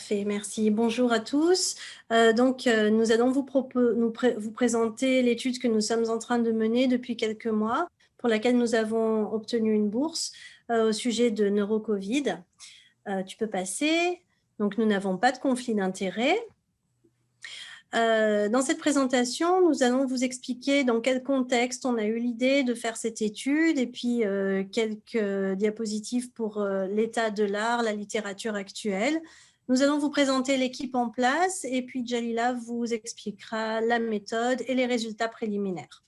Parfait, merci. Bonjour à tous. Nous allons vous présenter l'étude que nous sommes en train de mener depuis quelques mois, pour laquelle nous avons obtenu une bourse au sujet de NeuroCovid. Tu peux passer. Donc, nous n'avons pas de conflit d'intérêts. Dans cette présentation, nous allons vous expliquer dans quel contexte on a eu l'idée de faire cette étude et puis quelques diapositives pour l'état de l'art, la littérature actuelle. Nous allons vous présenter l'équipe en place et puis Jalila vous expliquera la méthode et les résultats préliminaires.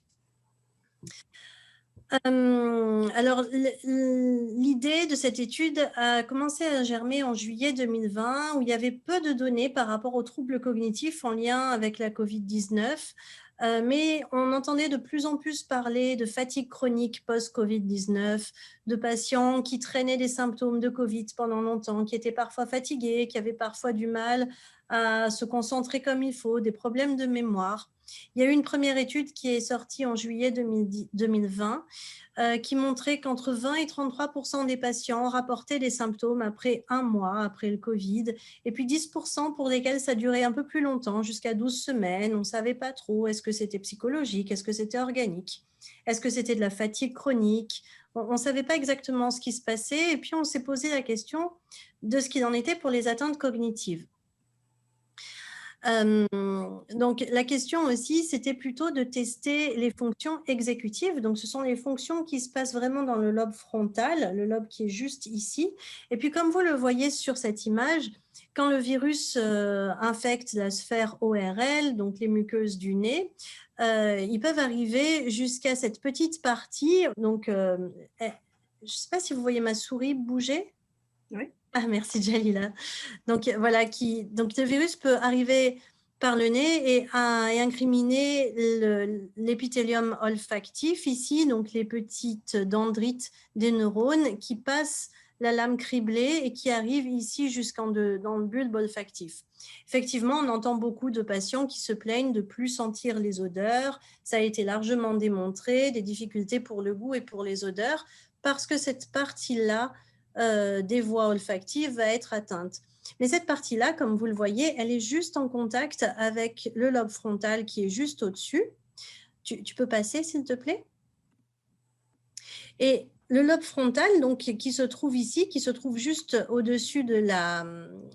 Alors, l'idée de cette étude a commencé à germer en juillet 2020, où il y avait peu de données par rapport aux troubles cognitifs en lien avec la Covid-19, mais on entendait de plus en plus parler de fatigue chronique post-Covid-19, de patients qui traînaient des symptômes de Covid pendant longtemps, qui étaient parfois fatigués, qui avaient parfois du mal à se concentrer comme il faut, des problèmes de mémoire. Il y a eu une première étude qui est sortie en juillet 2020 qui montrait qu'entre 20 et 33% des patients rapportaient des symptômes après un mois, après le Covid, et puis 10% pour lesquels ça durait un peu plus longtemps, jusqu'à 12 semaines. On ne savait pas trop, est-ce que c'était psychologique, est-ce que c'était organique, est-ce que c'était de la fatigue chronique. On ne savait pas exactement ce qui se passait, et puis on s'est posé la question de ce qu'il en était pour les atteintes cognitives. Donc, la question aussi, c'était plutôt de tester les fonctions exécutives. Donc, ce sont les fonctions qui se passent vraiment dans le lobe frontal, le lobe qui est juste ici. Et puis, comme vous le voyez sur cette image, quand le virus infecte la sphère ORL, donc les muqueuses du nez, ils peuvent arriver jusqu'à cette petite partie. Donc, je ne sais pas si vous voyez ma souris bouger. Oui. Ah, merci Jalila. Donc voilà, donc le virus peut arriver par le nez et incriminer l'épithélium olfactif ici, donc les petites dendrites des neurones qui passent la lame criblée et qui arrivent ici dans le bulbe olfactif. Effectivement, on entend beaucoup de patients qui se plaignent de plus sentir les odeurs. Ça a été largement démontré, des difficultés pour le goût et pour les odeurs, parce que cette partie-là des voies olfactives va être atteinte. Mais cette partie-là, comme vous le voyez, elle est juste en contact avec le lobe frontal qui est juste au-dessus. Tu peux passer, s'il te plaît? Et le lobe frontal, donc, qui se trouve ici, qui se trouve juste au-dessus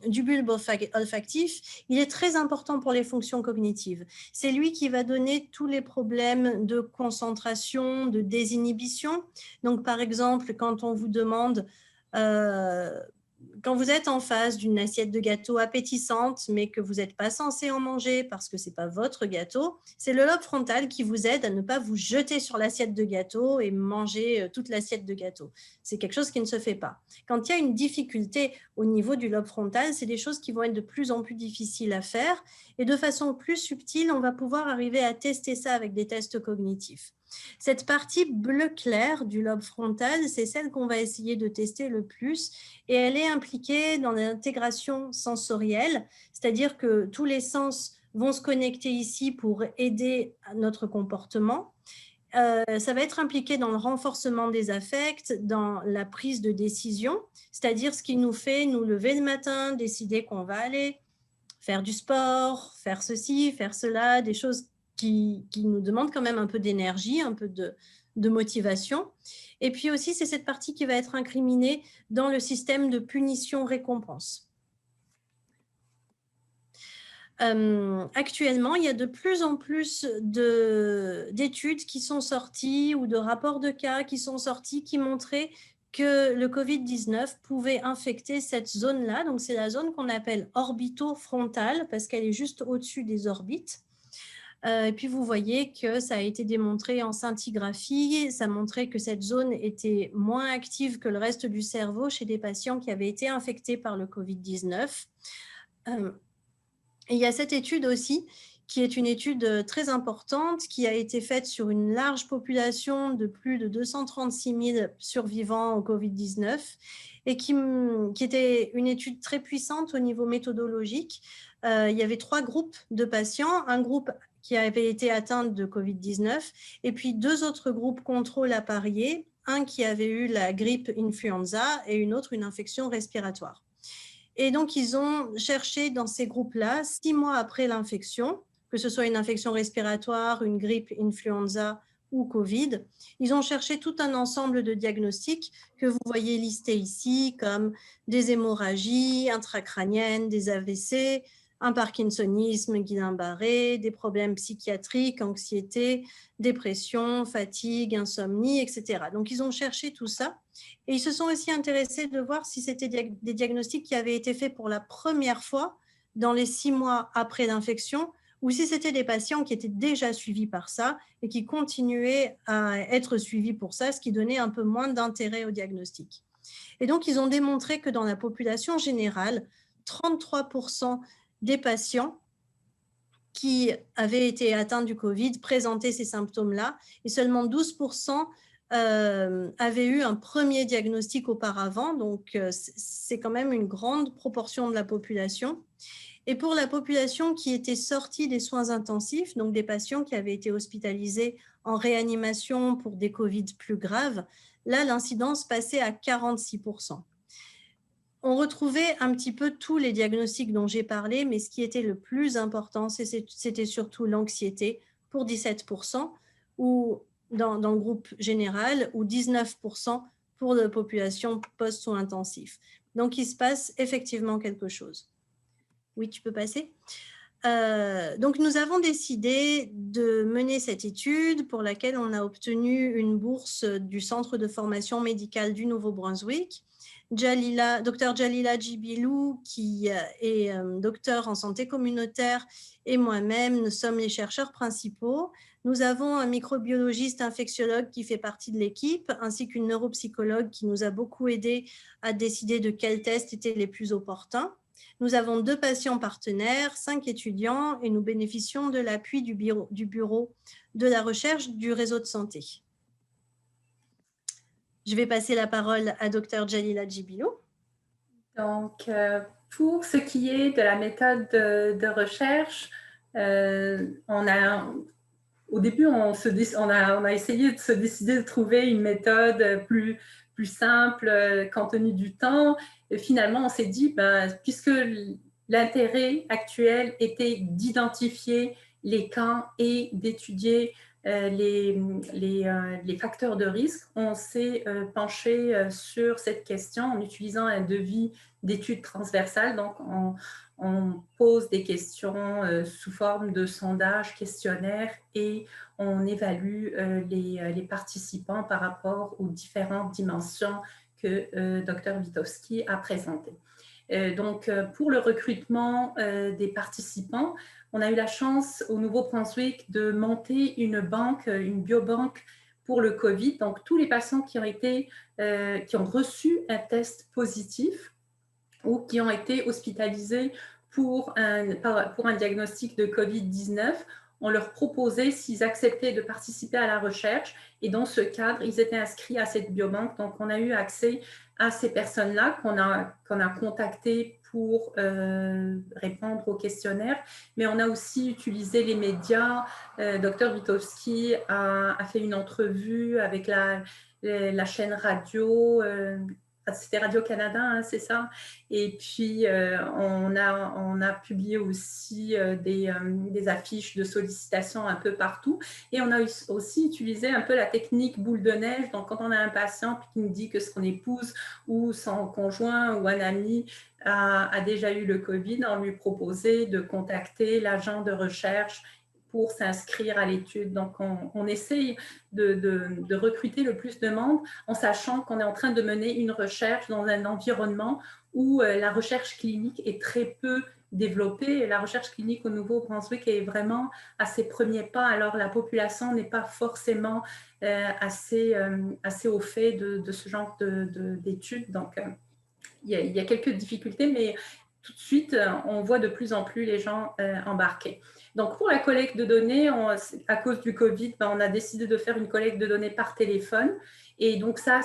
du bulbe olfactif, il est très important pour les fonctions cognitives. C'est lui qui va donner tous les problèmes de concentration, de désinhibition. Donc, par exemple, quand on vous demande quand vous êtes en face d'une assiette de gâteau appétissante, mais que vous n'êtes pas censé en manger parce que ce n'est pas votre gâteau, c'est le lobe frontal qui vous aide à ne pas vous jeter sur l'assiette de gâteau et manger toute l'assiette de gâteau. C'est quelque chose qui ne se fait pas. Quand il y a une difficulté au niveau du lobe frontal, c'est des choses qui vont être de plus en plus difficiles à faire et de façon plus subtile, on va pouvoir arriver à tester ça avec des tests cognitifs. Cette partie bleu clair du lobe frontal, c'est celle qu'on va essayer de tester le plus et elle est impliquée dans l'intégration sensorielle, c'est-à-dire que tous les sens vont se connecter ici pour aider à notre comportement. Ça va être impliqué dans le renforcement des affects, dans la prise de décision, c'est-à-dire ce qui nous fait nous lever le matin, décider qu'on va aller faire du sport, faire ceci, faire cela, des choses qui nous demandent quand même un peu d'énergie, un peu de motivation. Et puis aussi, c'est cette partie qui va être incriminée dans le système de punition-récompense. Actuellement, il y a de plus en plus d'études qui sont sorties ou de rapports de cas qui sont sortis qui montraient que le Covid-19 pouvait infecter cette zone-là. Donc, c'est la zone qu'on appelle orbitofrontale parce qu'elle est juste au-dessus des orbites. Et puis, vous voyez que ça a été démontré en scintigraphie. Ça montrait que cette zone était moins active que le reste du cerveau chez des patients qui avaient été infectés par le Covid-19. Et il y a cette étude aussi, qui est une étude très importante, qui a été faite sur une large population de plus de 236 000 survivants au Covid-19 et qui était une étude très puissante au niveau méthodologique. Il y avait 3 groupes de patients, un groupe qui avait été atteint de Covid-19 et puis 2 autres groupes contrôle appariés, un qui avait eu la grippe influenza et une autre une infection respiratoire. Et donc, ils ont cherché dans ces groupes-là, 6 mois après l'infection, que ce soit une infection respiratoire, une grippe, influenza ou Covid, ils ont cherché tout un ensemble de diagnostics que vous voyez listés ici, comme des hémorragies intracrâniennes, des AVC, un parkinsonisme, Guillain-Barré, des problèmes psychiatriques, anxiété, dépression, fatigue, insomnie, etc. Donc, ils ont cherché tout ça. Et ils se sont aussi intéressés de voir si c'était des diagnostics qui avaient été faits pour la première fois dans les 6 mois après l'infection, ou si c'était des patients qui étaient déjà suivis par ça et qui continuaient à être suivis pour ça, ce qui donnait un peu moins d'intérêt au diagnostic. Et donc, ils ont démontré que dans la population générale, 33% des patients qui avaient été atteints du Covid présentaient ces symptômes-là et seulement 12% avaient eu un premier diagnostic auparavant. Donc, c'est quand même une grande proportion de la population. Et pour la population qui était sortie des soins intensifs, donc des patients qui avaient été hospitalisés en réanimation pour des Covid plus graves, là, l'incidence passait à 46%. On retrouvait un petit peu tous les diagnostics dont j'ai parlé, mais ce qui était le plus important, c'était surtout l'anxiété pour 17%, ou dans le groupe général, ou 19% pour la population post-soins intensifs. Donc, il se passe effectivement quelque chose. Oui, tu peux passer. Donc, nous avons décidé de mener cette étude pour laquelle on a obtenu une bourse du Centre de formation médicale du Nouveau-Brunswick. Dr Jalila Djibilou, qui est docteur en santé communautaire, et moi-même, nous sommes les chercheurs principaux. Nous avons un microbiologiste infectiologue qui fait partie de l'équipe, ainsi qu'une neuropsychologue qui nous a beaucoup aidé à décider de quels tests étaient les plus opportuns. Nous avons 2 patients partenaires, 5 étudiants et nous bénéficions de l'appui du bureau de la recherche du réseau de santé. Je vais passer la parole à Dr Jalila Djibilou. Donc, pour ce qui est de la méthode de recherche, au début, on a essayé de se décider de trouver une méthode plus simple compte tenu du temps. Et finalement, on s'est dit, puisque l'intérêt actuel était d'identifier les cas et d'étudier les facteurs de risque, on s'est penché sur cette question en utilisant un devis d'études transversales. Donc, on pose des questions sous forme de sondage, questionnaire, et on évalue les participants par rapport aux différentes dimensions que Dr Witkowski a présentées. Donc, pour le recrutement des participants, on a eu la chance au Nouveau-Brunswick de monter une banque, une biobanque pour le COVID. Donc, tous les patients qui ont reçu un test positif ou qui ont été hospitalisés pour un diagnostic de COVID-19, on leur proposait s'ils acceptaient de participer à la recherche. Et dans ce cadre, ils étaient inscrits à cette biobanque. Donc, on a eu accès à ces personnes-là qu'on a contactées pour répondre au questionnaire. Mais on a aussi utilisé les médias. Dr Witkowski a fait une entrevue avec la chaîne radio. C'était Radio-Canada, hein, c'est ça. Et puis, on a publié aussi des affiches de sollicitation un peu partout. Et on a aussi utilisé un peu la technique boule de neige. Donc, quand on a un patient qui nous dit que son épouse ou son conjoint ou un ami a déjà eu le COVID, on lui proposait de contacter l'agent de recherche pour s'inscrire à l'étude. Donc, on essaye de recruter le plus de monde en sachant qu'on est en train de mener une recherche dans un environnement où la recherche clinique est très peu développée. La recherche clinique au Nouveau-Brunswick est vraiment à ses premiers pas. Alors, la population n'est pas forcément assez au fait de ce genre d'études. Donc, il y a quelques difficultés, mais tout de suite, on voit de plus en plus les gens embarquer. Donc, pour la collecte de données, à cause du Covid, on a décidé de faire une collecte de données par téléphone. Et donc, ça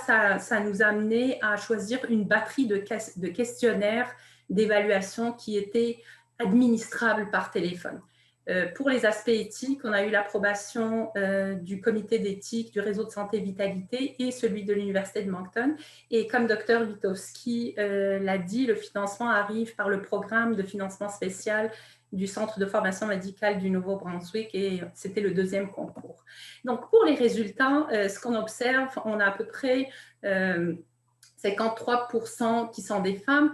nous a amené à choisir une batterie de questionnaires d'évaluation qui étaient administrables par téléphone. Pour les aspects éthiques, on a eu l'approbation du comité d'éthique du réseau de santé Vitalité et celui de l'Université de Moncton. Et comme Dr Witkowski l'a dit, le financement arrive par le programme de financement spécial du Centre de formation médicale du Nouveau-Brunswick et c'était le deuxième concours. Donc, pour les résultats, ce qu'on observe, on a à peu près 53% qui sont des femmes,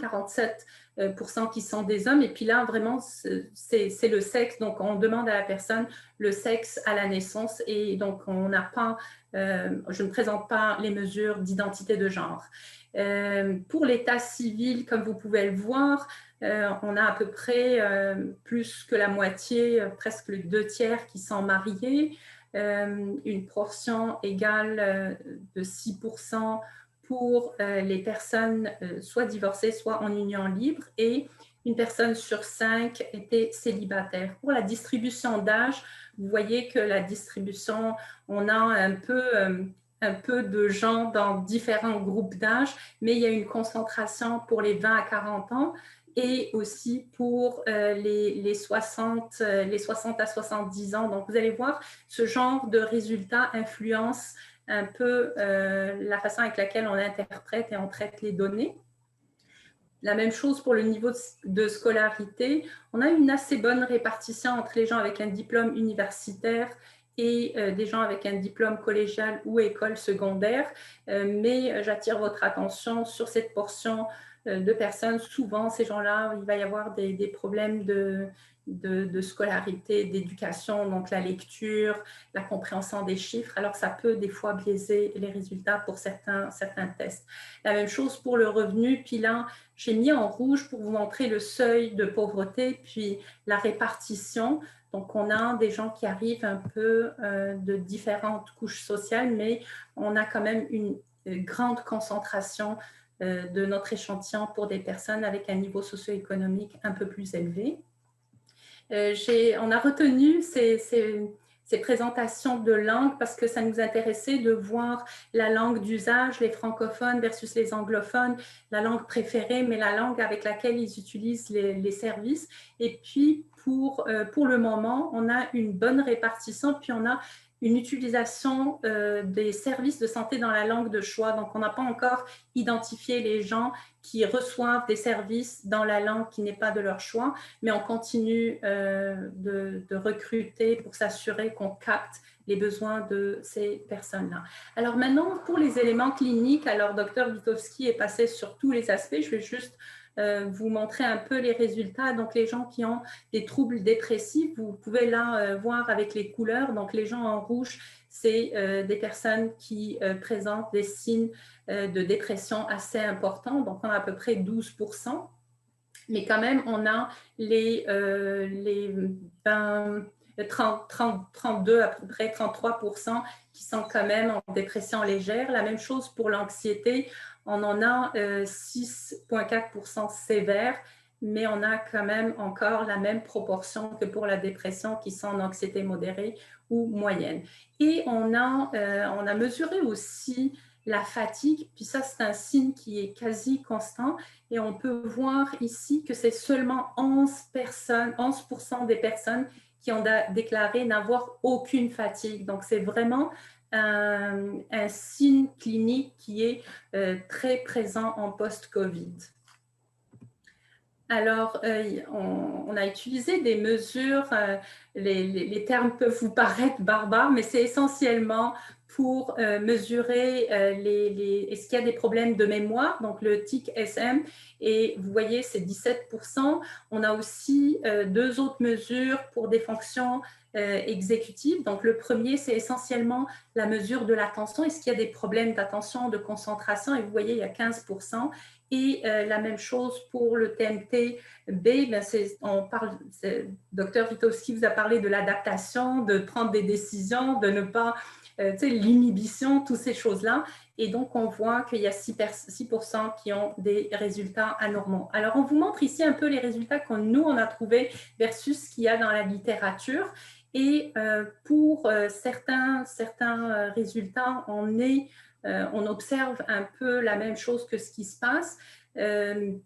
47% qui sont des hommes. Et puis là, vraiment, c'est le sexe. Donc, on demande à la personne le sexe à la naissance. Et donc, on n'a pas, je ne présente pas les mesures d'identité de genre. Pour l'état civil, comme vous pouvez le voir, on a à peu près plus que la moitié, presque les 2/3 qui sont mariés. Une portion égale de 6% pour les personnes soit divorcées, soit en union libre, et une personne sur 5 était célibataire. Pour la distribution d'âge, vous voyez que la distribution, on a un peu de gens dans différents groupes d'âge, mais il y a une concentration pour les 20 à 40 ans et aussi pour les 60 à 70 ans. Donc, vous allez voir, ce genre de résultats influence un peu la façon avec laquelle on interprète et on traite les données. La même chose pour le niveau de scolarité. On a une assez bonne répartition entre les gens avec un diplôme universitaire et des gens avec un diplôme collégial ou école secondaire. Mais j'attire votre attention sur cette portion de personnes. Souvent, ces gens-là, il va y avoir des problèmes de scolarité, d'éducation, donc la lecture, la compréhension des chiffres. Alors, ça peut des fois biaiser les résultats pour certains tests. La même chose pour le revenu. Puis là, j'ai mis en rouge pour vous montrer le seuil de pauvreté, puis la répartition. Donc, on a des gens qui arrivent un peu de différentes couches sociales, mais on a quand même une grande concentration de notre échantillon pour des personnes avec un niveau socio-économique un peu plus élevé. On a retenu ces présentations de langue parce que ça nous intéressait de voir la langue d'usage, les francophones versus les anglophones, la langue préférée, mais la langue avec laquelle ils utilisent les services. Et puis, pour le moment, on a une bonne répartition, puis on a une utilisation des services de santé dans la langue de choix. Donc, on n'a pas encore identifié les gens qui reçoivent des services dans la langue qui n'est pas de leur choix, mais on continue de recruter pour s'assurer qu'on capte les besoins de ces personnes-là. Alors maintenant, pour les éléments cliniques, alors Dr Witkowski est passé sur tous les aspects. Je vais juste vous montrer un peu les résultats. Donc, les gens qui ont des troubles dépressifs, vous pouvez là voir avec les couleurs. Donc, les gens en rouge, c'est des personnes qui présentent des signes de dépression assez importants. Donc, on a à peu près 12%. Mais quand même, on a les 32, à peu près 33% qui sont quand même en dépression légère. La même chose pour l'anxiété. On en a 6,4% sévères, mais on a quand même encore la même proportion que pour la dépression qui sont en anxiété modérée ou moyenne. Et on a mesuré aussi la fatigue, puis ça, c'est un signe qui est quasi constant. Et on peut voir ici que c'est seulement 11% des personnes qui ont déclaré n'avoir aucune fatigue. Donc, c'est vraiment un signe clinique qui est très présent en post-COVID. Alors, on a utilisé des mesures, les termes peuvent vous paraître barbares, mais c'est essentiellement pour mesurer est-ce qu'il y a des problèmes de mémoire, donc le TIC-SM, et vous voyez, c'est 17%. On a aussi deux autres mesures pour des fonctions exécutives. Donc, le premier, c'est essentiellement la mesure de l'attention. Est-ce qu'il y a des problèmes d'attention, de concentration? Et vous voyez, il y a 15%. Et la même chose pour le TMT-B, Dr Witkowski vous a parlé de l'adaptation, de prendre des décisions, de ne pas, l'inhibition, toutes ces choses-là. Et donc, on voit qu'il y a 6% qui ont des résultats anormaux. Alors, on vous montre ici un peu les résultats que nous, on a trouvés versus ce qu'il y a dans la littérature. Et pour certains résultats, on est on observe un peu la même chose que ce qui se passe.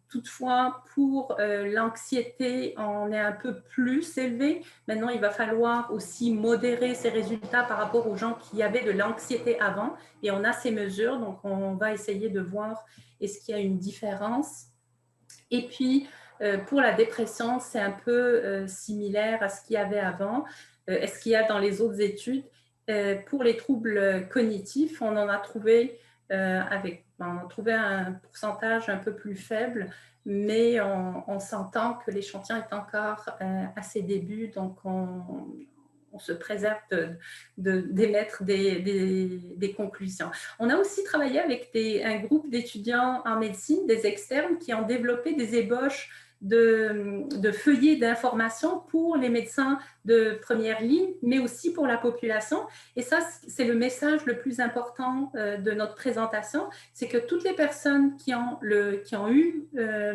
Toutefois, pour l'anxiété, on est un peu plus élevé. Maintenant, il va falloir aussi modérer ces résultats par rapport aux gens qui avaient de l'anxiété avant. Et on a ces mesures, donc on va essayer de voir est-ce qu'il y a une différence. Et puis, pour la dépression, c'est un peu similaire à ce qu'il y avait avant. Est-ce qu'il y a dans les autres études? Pour les troubles cognitifs, on en a trouvé on a trouvé un pourcentage un peu plus faible, mais on s'entend que l'échantillon est encore à ses débuts, donc on se préserve d'émettre des conclusions. On a aussi travaillé avec un groupe d'étudiants en médecine, des externes, qui ont développé des ébauches de feuillets d'informations pour les médecins de première ligne, mais aussi pour la population. Et ça, c'est le message le plus important de notre présentation, c'est que toutes les personnes qui ont eu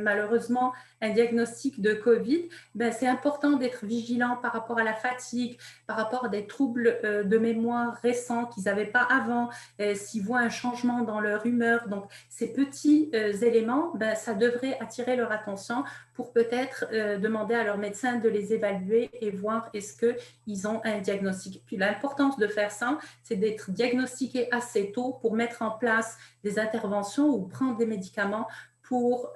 malheureusement un diagnostic de COVID, c'est important d'être vigilant par rapport à la fatigue, par rapport à des troubles de mémoire récents qu'ils n'avaient pas avant, s'ils voient un changement dans leur humeur. Donc, ces petits éléments, ça devrait attirer leur attention pour peut-être demander à leur médecin de les évaluer et voir est-ce qu'ils ont un diagnostic. Puis l'importance de faire ça, c'est d'être diagnostiqué assez tôt pour mettre en place des interventions ou prendre des médicaments pour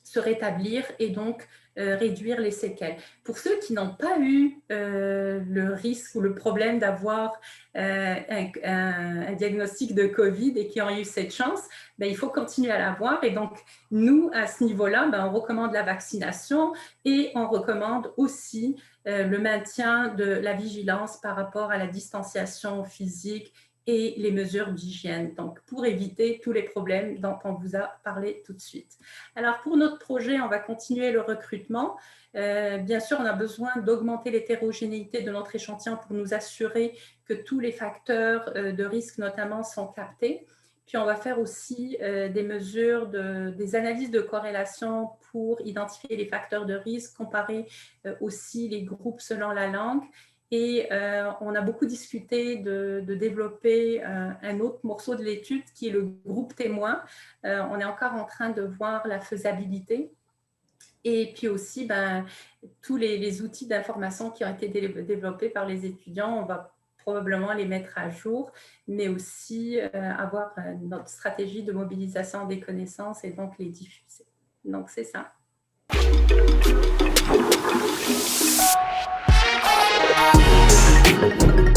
se rétablir et donc réduire les séquelles. Pour ceux qui n'ont pas eu le risque ou le problème d'avoir un diagnostic de COVID et qui ont eu cette chance, il faut continuer à l'avoir. Et donc, nous, à ce niveau-là, on recommande la vaccination et on recommande aussi le maintien de la vigilance par rapport à la distanciation physique et les mesures d'hygiène, donc pour éviter tous les problèmes dont on vous a parlé tout de suite. Alors, pour notre projet, on va continuer le recrutement. Bien sûr, on a besoin d'augmenter l'hétérogénéité de notre échantillon pour nous assurer que tous les facteurs de risque, notamment, sont captés. Puis, on va faire aussi des mesures, des analyses de corrélation pour identifier les facteurs de risque, comparer aussi les groupes selon la langue. Et on a beaucoup discuté de développer un autre morceau de l'étude qui est le groupe témoin. On est encore en train de voir la faisabilité. Et puis aussi, tous les outils d'information qui ont été développés par les étudiants, on va probablement les mettre à jour, mais aussi avoir notre stratégie de mobilisation des connaissances et donc les diffuser. Donc, c'est ça. Thank you.